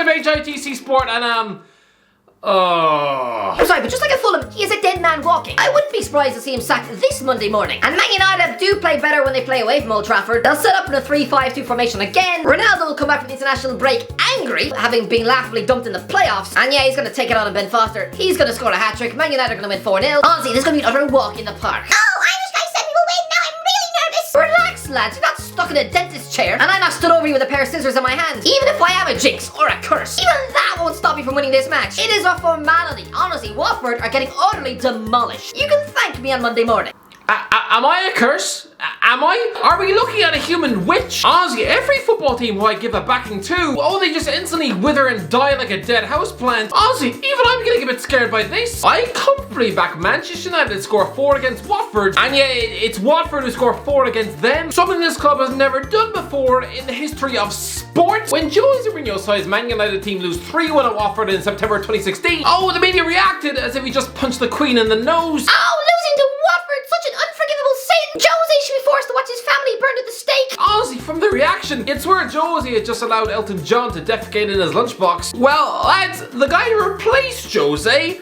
of HITC Sport and I'm sorry, but just like a Fulham, he is a dead man walking. I wouldn't be surprised to see him sacked this Monday morning. And Man United do play better when they play away from Old Trafford. They'll set up in a 3-5-2 formation again. Ronaldo will come back from the international break angry, having been laughably dumped in the playoffs. And yeah, he's going to take it on Ben Foster. He's going to score a hat-trick. Man United are going to win 4-0. Honestly, this is going to be an utter walk in the park. Oh, Irish guy said we will win. Now I'm really nervous. Relax, lads. You're not stuck in a dentist chair, and I'm not stood over you with a pair of scissors in my hand. Even if I am a jinx or a curse, even that won't stop me from winning this match. It is a formality. Honestly, Watford are getting utterly demolished. You can thank me on Monday morning. am I a curse? Am I? Are we looking at a human witch? Honestly, every football team who I give a backing to, they just instantly wither and die like a dead houseplant. Honestly, even I'm getting a bit scared by this. I comfortably back Manchester United to score 4 against Watford, and yeah, it's Watford who score 4 against them. Something this club has never done before in the history of sport. When Jose Mourinho's side's Man United team lose 3-1 at Watford in September 2016, the media reacted as if he just punched the Queen in the nose. Losing to Watford, such an unforgivable sin. Jose should be forced to watch his family burned at the stake. Honestly, from the reaction, you'd swear Jose had just allowed Elton John to defecate in his lunchbox. Well, lads, the guy who replaced Jose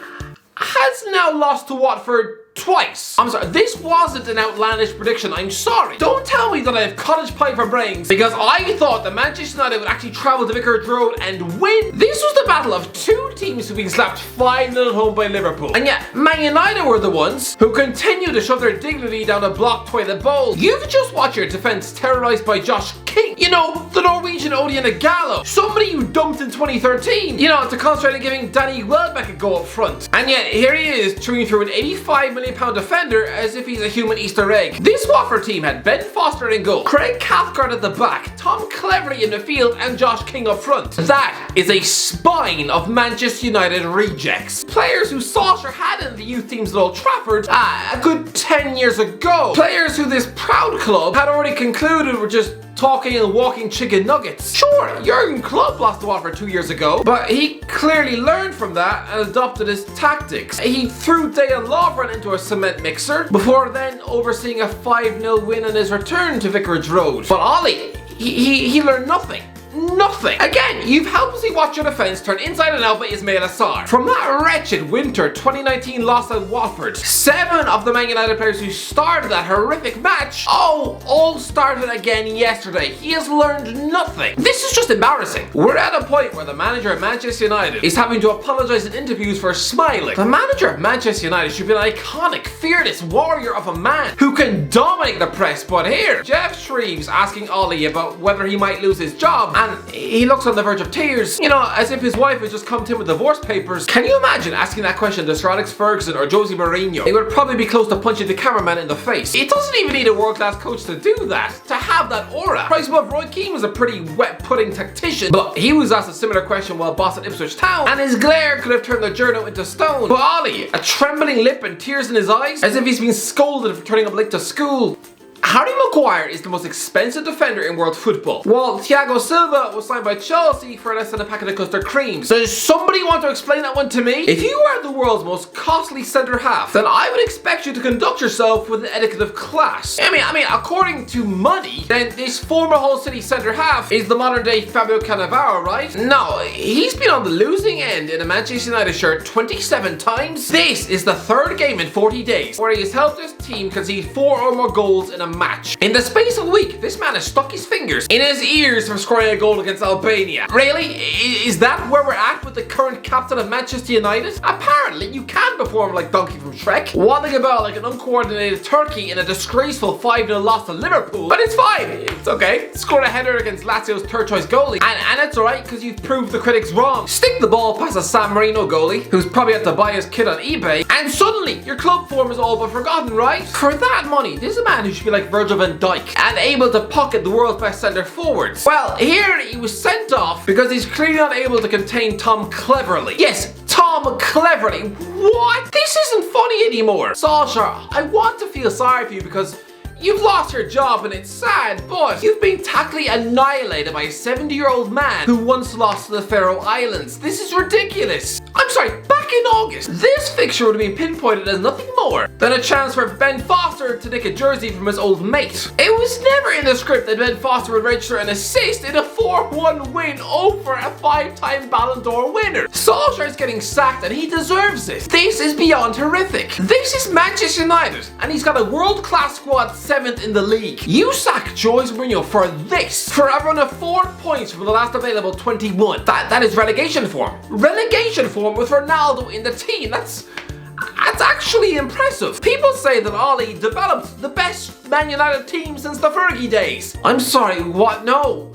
has now lost to Watford twice. I'm sorry, this wasn't an outlandish prediction, I'm sorry. Don't tell me that I have cottage pie for brains, because I thought that Manchester United would actually travel to Vicarage Road and win. This was the battle of two teams who've been slapped 5-0 at home by Liverpool. And yeah, Man United were the ones who continue to shove their dignity down a blocked toilet bowl. You've just watched your defence terrorised by Josh King. You know, the Norwegian Odion Gallo. Somebody you dumped in 2013. You know, to concentrate on giving Danny Welbeck a go up front. And yet, here he is, chewing through an £85 million defender as if he's a human Easter egg. This Watford team had Ben Foster in goal, Craig Cathcart at the back, Tom Cleverley in the field, and Josh King up front. That is a spine of Manchester United rejects. Players who Solskjær had in the youth teams at Old Trafford a good 10 years ago. Players who this proud club had already concluded were just talking and walking chicken nuggets. Sure, Jurgen Klopp lost to Watford 2 years ago, but he clearly learned from that and adopted his tactics. He threw Dejan Lovren into a cement mixer before then overseeing a 5-0 win on his return to Vicarage Road. But Ollie, he learned nothing. Nothing. Again, you've helplessly watched your defence turn inside and out by Ismail Assar. From that wretched winter 2019 loss at Watford, 7 of the Man United players who started that horrific match, all started again yesterday. He has learned nothing. This is just embarrassing. We're at a point where the manager of Manchester United is having to apologise in interviews for smiling. The manager of Manchester United should be an iconic, fearless warrior of a man who can dominate the press, but here, Jeff Shreve's asking Ollie about whether he might lose his job, and he looks on the verge of tears, you know, as if his wife has just come to him with divorce papers. Can you imagine asking that question to Sir Alex Ferguson or Jose Mourinho? They would probably be close to punching the cameraman in the face. It doesn't even need a world-class coach to do that, to have that aura. Price above Roy Keane was a pretty wet pudding tactician, but he was asked a similar question while boss at Ipswich Town, and his glare could have turned the journal into stone. But Ollie, a trembling lip and tears in his eyes, as if he's been scolded for turning up late to school. Harry Maguire is the most expensive defender in world football, while Thiago Silva was signed by Chelsea for less than a packet of custard creams. So does somebody want to explain that one to me? If you are the world's most costly centre half, then I would expect you to conduct yourself with an etiquette of class. I mean, according to money, then this former Hull City centre half is the modern day Fabio Cannavaro, right? No, he's been on the losing end in a Manchester United shirt 27 times. This is the 3rd game in 40 days where he has helped his team concede 4 or more goals in a match. In the space of a week, this man has stuck his fingers in his ears for scoring a goal against Albania. Really? Is that where we're at with the current captain of Manchester United? Apparently, you can perform like Donkey from Shrek, waddling about like an uncoordinated turkey in a disgraceful 5-0 loss to Liverpool. But it's fine. It's okay. Scored a header against Lazio's 3rd choice goalie. And it's alright because you've proved the critics wrong. Stick the ball past a San Marino goalie, who's probably had to buy his kit on eBay, and suddenly your club form is all but forgotten, right? For that money, this is a man who should be like Virgil van Dijk and able to pocket the world's best centre forwards. Well, here he was sent off because he's clearly not able to contain Tom Cleverley. Yes, Tom Cleverley. What? This isn't funny anymore. Solskjær, I want to feel sorry for you because you've lost your job and it's sad, but you've been tactfully annihilated by a 70-year-old man who once lost to the Faroe Islands. This is ridiculous. I'm back in August, this fixture would have been pinpointed as nothing more than a chance for Ben Foster to nick a jersey from his old mate. It was never in the script that Ben Foster would register an assist in a 4-1 win over a 5-time Ballon d'Or winner. Solskjær is getting sacked and he deserves it. This is beyond horrific. This is Manchester United and he's got a world-class squad 7th in the league. You sack Jose Mourinho for this, for a run of 4 points from the last available 21. That is relegation form. Relegation form with Ronaldo in the team. That's actually impressive. People say that Ole developed the best Man United team since the Fergie days. I'm sorry, what? No.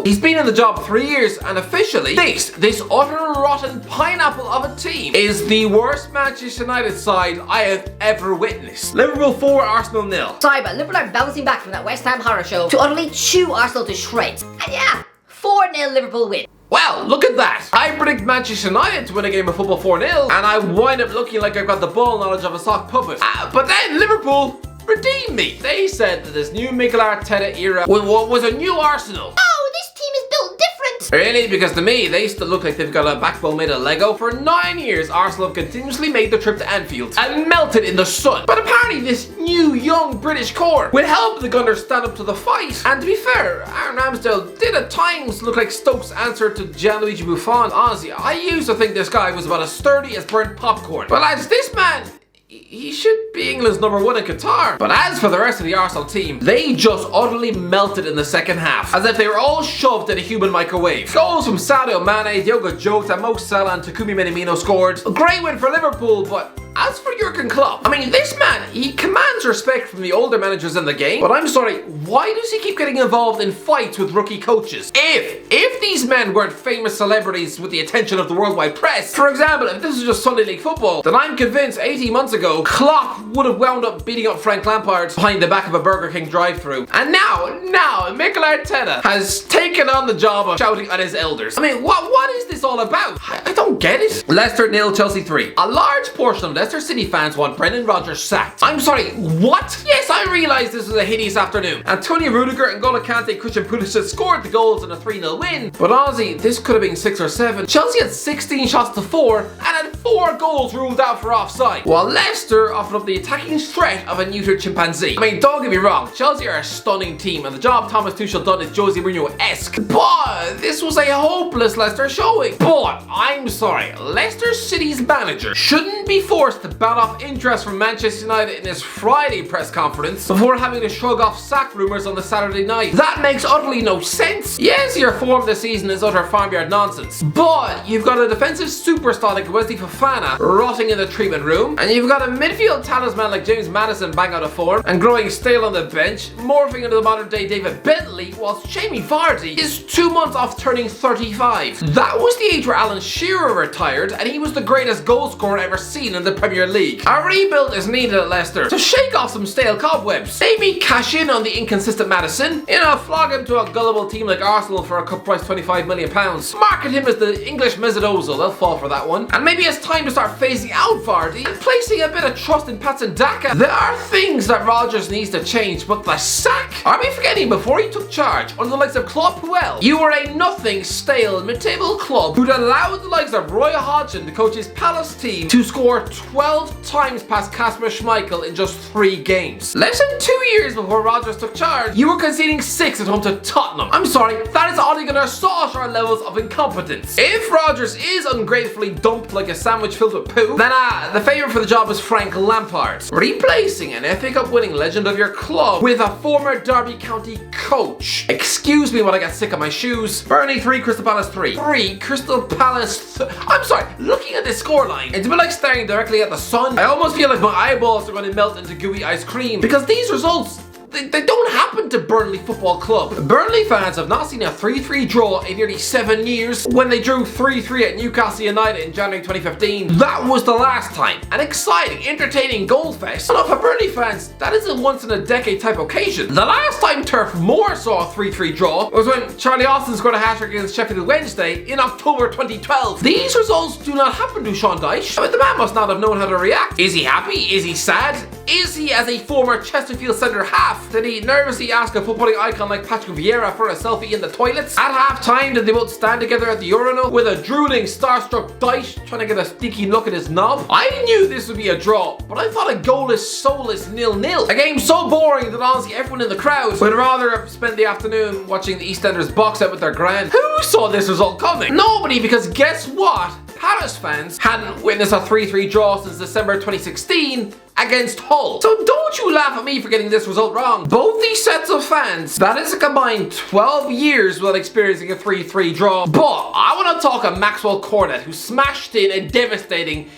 He's been in the job 3 years and officially this utter rotten pineapple of a team is the worst Manchester United side I have ever witnessed. Liverpool 4, Arsenal 0. Sorry, but Liverpool are bouncing back from that West Ham horror show to utterly chew Arsenal to shreds. And yeah, 4-0 Liverpool win. Well, look at that. I predict Manchester United to win a game of football 4-0 and I wind up looking like I've got the ball knowledge of a sock puppet. But then Liverpool redeemed me. They said that this new Mikel Arteta era was a new Arsenal. Oh, this team is built different. Really? Because to me, they still look like they've got a backbone made of Lego. For 9 years, Arsenal have continuously made the trip to Anfield and melted in the sun. But apparently this new, young British core will help the Gunners stand up to the fight. And to be fair, Aaron Ramsdale did at times look like Stoke's answer to Gianluigi Buffon. Honestly, I used to think this guy was about as sturdy as burnt popcorn. But lads, this man, he should be England's #1 in Qatar. But as for the rest of the Arsenal team, they just utterly melted in the second half, as if they were all shoved in a human microwave. Goals from Sadio Mane, Diogo Jota, Mo Salah and Takumi Minamino scored. A great win for Liverpool, but as for Jurgen Klopp, I mean, this man, he commands respect from the older managers in the game, but I'm sorry, why does he keep getting involved in fights with rookie coaches? If these men weren't famous celebrities with the attention of the worldwide press, for example, if this was just Sunday League football, then I'm convinced 18 months ago, Klopp would have wound up beating up Frank Lampard behind the back of a Burger King drive-thru. And now, Mikel Arteta has taken on the job of shouting at his elders. I mean, what is this all about? I don't get it. Leicester 0, Chelsea 3. A large portion of Leicester City fans want Brendan Rodgers sacked. I'm sorry, what? Yes, I realise this was a hideous afternoon. Antonio Rudiger and N'Golo Kante, Christian Pulisic scored the goals in a 3-0 win. But honestly, this could have been 6 or 7. Chelsea had 16 shots to 4 and had 4 goals ruled out for offside, while Leicester offered up the attacking threat of a neutered chimpanzee. I mean, don't get me wrong, Chelsea are a stunning team and the job Thomas Tuchel done is Jose Mourinho-esque. But this was a hopeless Leicester showing. But I'm sorry, Leicester City's manager shouldn't be forced to bat off interest from Manchester United in his Friday press conference before having to shrug off sack rumours on the Saturday night. That makes utterly no sense. Yes, your form this season is utter farmyard nonsense, but you've got a defensive superstar like Wesley Fofana rotting in the treatment room, and you've got a midfield talisman like James Maddison bang out of form and growing stale on the bench, morphing into the modern day David Bentley, whilst Jamie Vardy is 2 months off turning 35. That was the age where Alan Shearer retired and he was the greatest goal scorer ever seen in the Premier League. A rebuild is needed at Leicester to shake off some stale cobwebs. Maybe cash in on the inconsistent Maddison, flog him to a gullible team like Arsenal for a cup price £25 million. Market him as the English Mesut Ozil, they'll fall for that one. And maybe it's time to start phasing out Vardy and placing a bit of trust in Patson Daka. There are things that Rodgers needs to change, but the sack? Are we forgetting before he took charge, under the likes of Klopp, you were a nothing, stale, mid-table club who'd allowed the likes of Roy Hodgson to coach his Palace team to score 12 times past Kasper Schmeichel in just 3 games. Less than 2 years before Rodgers took charge, you were conceding 6 at home to Tottenham. I'm sorry, that is Ole Gunnar Solksjaer levels of incompetence. If Rodgers is ungratefully dumped like a sandwich filled with poo, then the favourite for the job is Frank Lampard. Replacing an FA Cup winning legend of your club with a former Derby County coach. Excuse me when I get sick of my shoes. Burnley 3, Crystal Palace 3. 3, Crystal Palace I'm sorry, looking at this scoreline, it's a bit like staring directly at the sun. I almost feel like my eyeballs are going to melt into gooey ice cream because these results, they don't happen to Burnley Football Club. Burnley fans have not seen a 3-3 draw in nearly 7 years. When they drew 3-3 at Newcastle United in January 2015, that was the last time. An exciting, entertaining goal fest. But for Burnley fans, that is a once-in-a-decade type occasion. The last time Turf Moor saw a 3-3 draw was when Charlie Austin scored a hat-trick against Sheffield Wednesday in October 2012. These results do not happen to Sean Dyche. I mean, the man must not have known how to react. Is he happy? Is he sad? Is he, as a former Chesterfield centre half, half, did he nervously ask a footballing icon like Patrick Vieira for a selfie in the toilets? At half time, did they both stand together at the urinal with a drooling, starstruck Dyche trying to get a sneaky look at his knob? I knew this would be a draw, but I thought a goalless, soulless 0-0. A game so boring that honestly everyone in the crowd would rather have spent the afternoon watching the EastEnders box out with their grand. Who saw this result coming? Nobody, because guess what? Palace fans hadn't witnessed a 3-3 draw since December 2016 against Hull. So don't you laugh at me for getting this result wrong. Both these sets of fans, that is a combined 12 years without experiencing a 3-3 draw. But I want to talk of Maxwell Cornet, who smashed in a devastating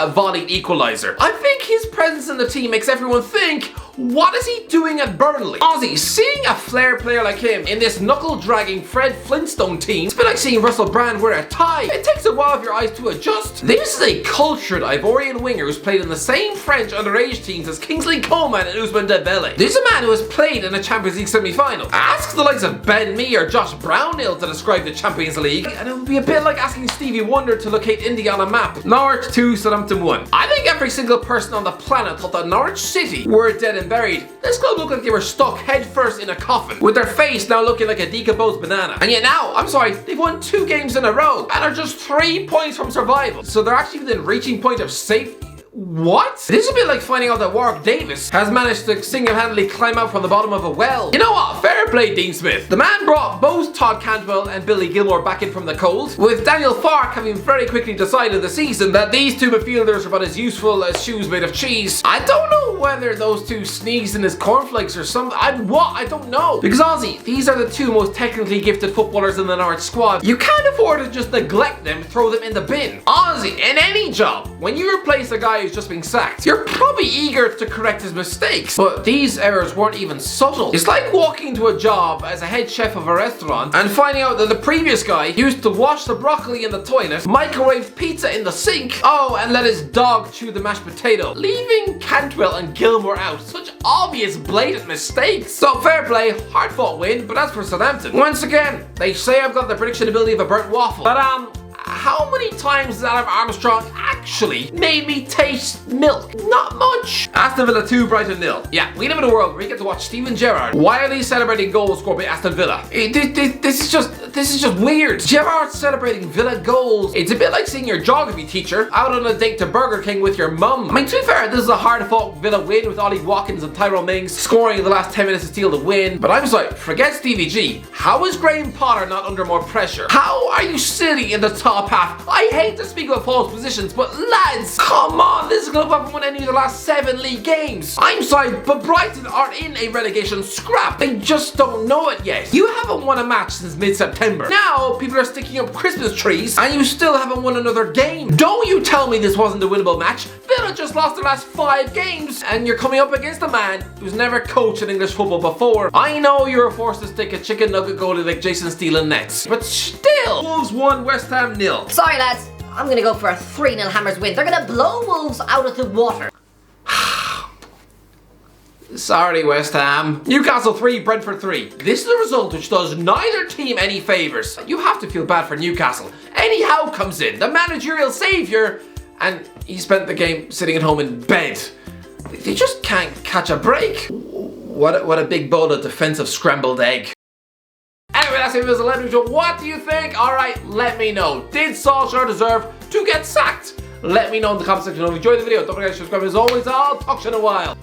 volley equaliser. I think his presence in the team makes everyone think, what is he doing at Burnley? Honestly, seeing a flair player like him in this knuckle-dragging Fred Flintstone team, it's a bit like seeing Russell Brand wear a tie. It takes a while for your eyes to adjust. This is a cultured Ivorian winger who's played in the same French underage teams as Kingsley Coman and Ousmane Dembele. This is a man who has played in a Champions League semi-final. Ask the likes of Ben Mee or Josh Brownhill to describe the Champions League, and it would be a bit like asking Stevie Wonder to locate India on a map. Norwich 2, Southampton 1. I think every single person on the planet thought that Norwich City were dead and buried. This club looked like they were stuck headfirst in a coffin, with their face now looking like a decomposed banana. And yet now, I'm sorry, they've won 2 games in a row and are just 3 points from survival. So they're actually within reaching point of safety. What? This is a bit like finding out that Warwick Davis has managed to single-handedly climb out from the bottom of a well. You know what? Fair play, Dean Smith. The man brought both Todd Cantwell and Billy Gilmore back in from the cold, with Daniel Farke having very quickly decided this season that these two midfielders are about as useful as shoes made of cheese. I don't know whether those two sneezed in his cornflakes or something. I don't know. Because honestly, these are the 2 most technically gifted footballers in the Norwich squad. You can't afford to just neglect them, throw them in the bin. Honestly, in any job, when you replace a guy who's just been sacked, you're probably eager to correct his mistakes. But these errors weren't even subtle. It's like walking into a job as a head chef of a restaurant and finding out that the previous guy used to wash the broccoli in the toilet, microwave pizza in the sink, and let his dog chew the mashed potato, leaving Cantwell and Gilmore out. Such obvious, blatant mistakes. So fair play, hard fought win, but as for Southampton, once again, they say I've got the prediction ability of a burnt waffle. But how many times has Adam Armstrong actually made me taste milk? Not much. Aston Villa 2, Brighton 0. Yeah, we live in a world where you get to watch Steven Gerrard wildly celebrating goals scored by Aston Villa. This is just weird. Gerrard celebrating Villa goals. It's a bit like seeing your geography teacher out on a date to Burger King with your mum. I mean, to be fair, this is a hard-fought Villa win with Ollie Watkins and Tyrone Mings scoring in the last 10 minutes to steal the win. But I'm sorry, forget Stevie G. How is Graham Potter not under more pressure? How are you sitting in the top half? I hate to speak about false positions, but lads, come on, this club haven't won any of the last 7 league games. I'm sorry, but Brighton are in a relegation scrap. They just don't know it yet. You haven't won a match since mid-September. Now, people are sticking up Christmas trees, and you still haven't won another game. Don't you tell me this wasn't a winnable match. Villa just lost their last 5 games, and you're coming up against a man who's never coached in English football before. I know you were forced to stick a chicken nugget goalie like Jason Steele in nets, but still, Wolves 1, West Ham 0. Sorry lads, I'm gonna go for a 3-0 Hammers win. They're gonna blow Wolves out of the water. Sorry, West Ham. Newcastle 3, Brentford 3. This is a result which does neither team any favours. You have to feel bad for Newcastle. Eddie Howe comes in, the managerial saviour, and he spent the game sitting at home in bed. They just can't catch a break. What a big bowl of defensive scrambled egg. Anyway, that's it. Let me know. What do you think? Alright, let me know. Did Solskjær deserve to get sacked? Let me know in the comment section. If you enjoyed the video, don't forget to subscribe. As always, I'll talk to you in a while.